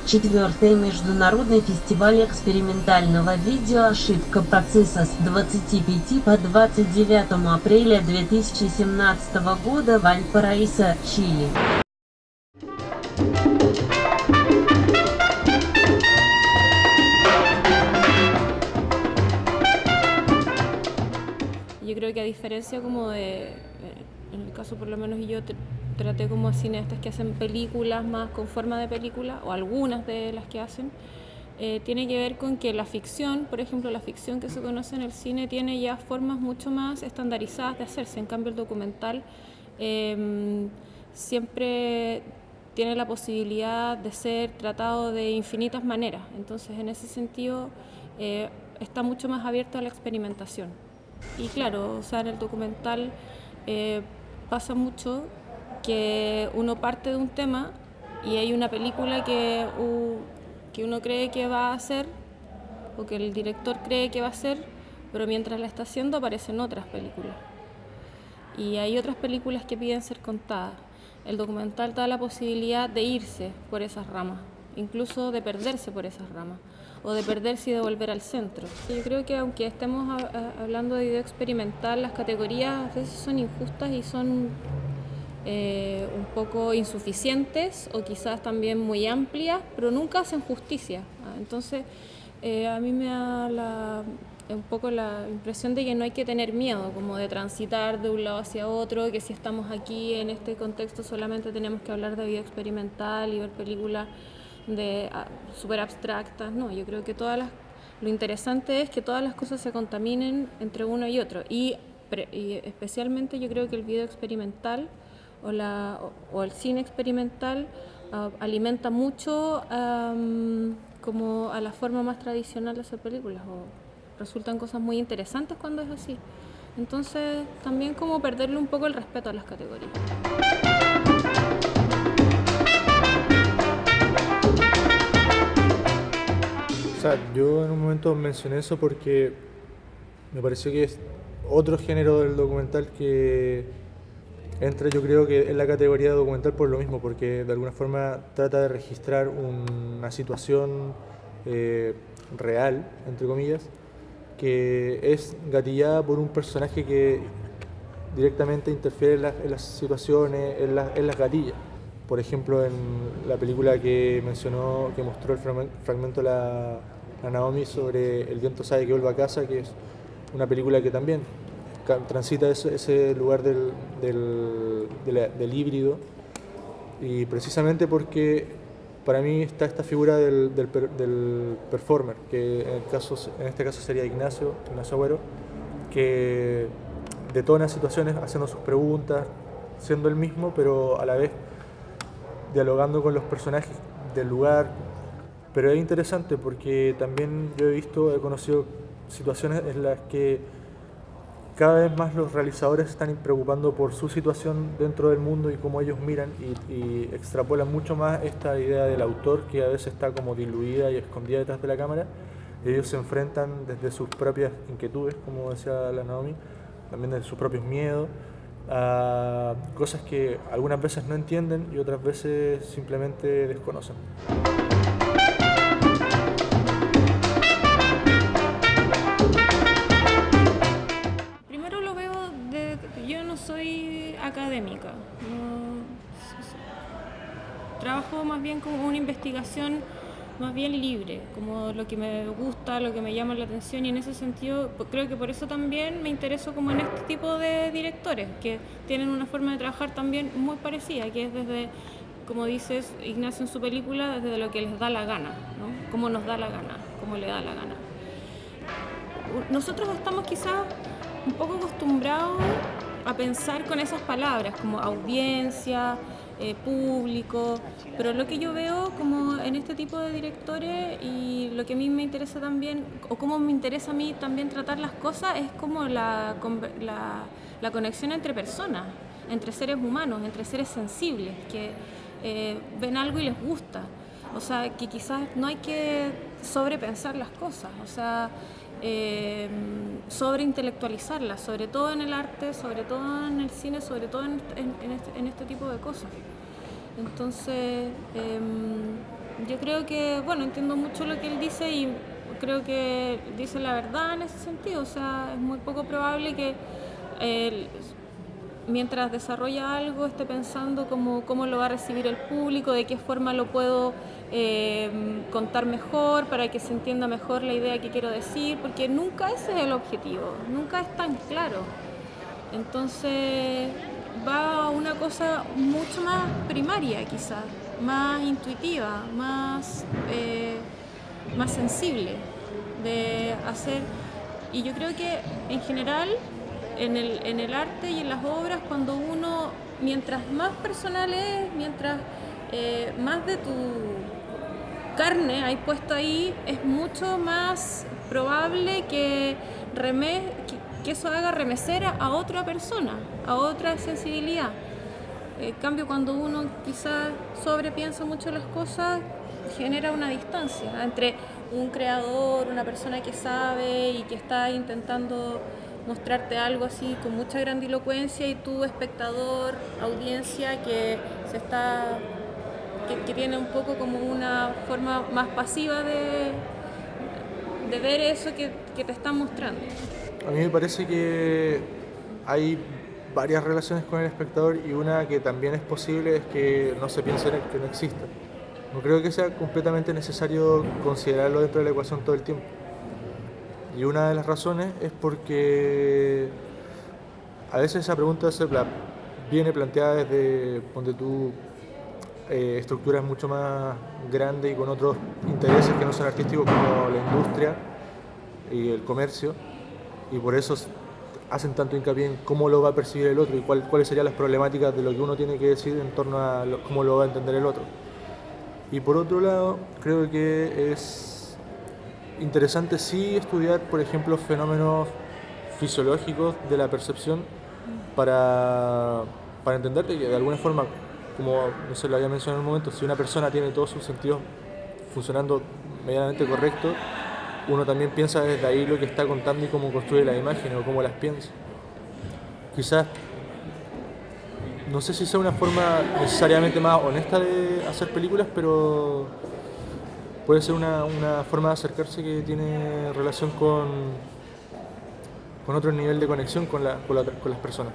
4-й международный фестиваль экспериментального видео «Ошибка процесса» с 25 по 29 апреля 2017 года в Вальпараисо, Чили. Yo creo que a diferencia como en el caso por lo menos yo traté como cineastas que hacen películas más con forma de película, o algunas de las que hacen, tiene que ver con que la ficción, por ejemplo, la ficción que se conoce en el cine tiene ya formas mucho más estandarizadas de hacerse. En cambio el documental siempre tiene la posibilidad de ser tratado de infinitas maneras. Entonces en ese sentido está mucho más abierto a la experimentación. Y claro, o sea, en el documental pasa mucho que uno parte de un tema y hay una película que uno cree que va a hacer o que el director cree que va a hacer, pero mientras la está haciendo aparecen otras películas. Y hay otras películas que piden ser contadas. El documental da la posibilidad de irse por esas ramas, incluso de perderse por esas ramas, o de perderse y de volver al centro. Yo creo que aunque estemos hablando de video experimental, las categorías a veces son injustas y son un poco insuficientes o quizás también muy amplias, pero nunca hacen justicia. Entonces a mí me da un poco la impresión de que no hay que tener miedo como de transitar de un lado hacia otro, que si estamos aquí en este contexto solamente tenemos que hablar de video experimental y ver películas súper abstractas. No, yo creo que lo interesante es que todas las cosas se contaminen entre uno y otro, y especialmente yo creo que el video experimental o el cine experimental alimenta mucho como a la forma más tradicional de hacer películas, o resultan cosas muy interesantes cuando es así. Entonces también como perderle un poco el respeto a las categorías. O sea, yo en un momento mencioné eso porque me pareció que es otro género del documental que entra, yo creo que en la categoría de documental por lo mismo, porque de alguna forma trata de registrar una situación real, entre comillas, que es gatillada por un personaje que directamente interfiere en las situaciones, en las gatillas. Por ejemplo, en la película que mencionó, que mostró el fragmento la Naomi sobre El viento sabe que vuelve a casa, que es una película que también transita ese lugar del híbrido, y precisamente porque para mí está esta figura del performer, que en este caso sería Ignacio Agüero, que detona situaciones haciendo sus preguntas, siendo el mismo, pero a la vez dialogando con los personajes del lugar. Pero es interesante porque también yo he conocido situaciones en las que cada vez más los realizadores se están preocupando por su situación dentro del mundo y cómo ellos miran, y extrapolan mucho más esta idea del autor, que a veces está como diluida y escondida detrás de la cámara. Ellos se enfrentan desde sus propias inquietudes, como decía la Naomi, también desde sus propios miedos, a cosas que algunas veces no entienden y otras veces simplemente desconocen. Yo no soy académica, trabajo más bien como una investigación más bien libre, como lo que me gusta, lo que me llama la atención, y en ese sentido creo que por eso también me intereso como en este tipo de directores que tienen una forma de trabajar también muy parecida, que es desde, como dices Ignacio en su película, desde lo que les da la gana, ¿no? Cómo nos da la gana, cómo le da la gana. Nosotros estamos quizás un poco acostumbrados a pensar con esas palabras como audiencia, público, pero lo que yo veo como en este tipo de directores, y lo que a mí me interesa también, o cómo me interesa a mí también tratar las cosas, es como la conexión entre personas, entre seres humanos, entre seres sensibles que ven algo y les gusta. O sea, que quizás no hay que sobrepensar las cosas, o sea, sobreintelectualizarlas, sobre todo en el arte, sobre todo en el cine, sobre todo en este tipo de cosas. Entonces, Yo creo que, bueno, entiendo mucho lo que él dice y creo que dice la verdad en ese sentido. O sea, es muy poco probable que él, mientras desarrolla algo, esté pensando cómo lo va a recibir el público, de qué forma lo puedo contar mejor para que se entienda mejor la idea que quiero decir, porque nunca ese es el objetivo, nunca es tan claro. Entonces va a una cosa mucho más primaria quizás, más intuitiva, más sensible de hacer. Y yo creo que en general en el arte y en las obras, cuando uno, mientras más personal es, mientras más de tu carne hay puesto ahí, es mucho más probable que eso haga remecer a otra persona, a otra sensibilidad. En cambio, cuando uno quizás sobrepiensa mucho las cosas, genera una distancia entre un creador, una persona que sabe y que está intentando mostrarte algo así con mucha grandilocuencia, y tú, espectador, audiencia, que tiene un poco como una forma más pasiva de ver eso que te están mostrando. A mí me parece que hay varias relaciones con el espectador, y una que también es posible es que no se piense en él, que no exista. No creo que sea completamente necesario considerarlo dentro de la ecuación todo el tiempo. Y una de las razones es porque a veces esa pregunta viene planteada desde donde tú estructuras mucho más grandes y con otros intereses que no son artísticos, como la industria y el comercio, y por eso hacen tanto hincapié en cómo lo va a percibir el otro y cuáles serían las problemáticas de lo que uno tiene que decir en torno a cómo lo va a entender el otro. Y por otro lado, creo que es interesante sí estudiar, por ejemplo, fenómenos fisiológicos de la percepción para entender que de alguna forma, como no sé, lo había mencionado en un momento, si una persona tiene todos sus sentidos funcionando medianamente correcto, uno también piensa desde ahí lo que está contando y cómo construye las imágenes o cómo las piensa. Quizás, no sé si sea una forma necesariamente más honesta de hacer películas, pero puede ser una forma de acercarse que tiene relación con otro nivel de conexión con las personas.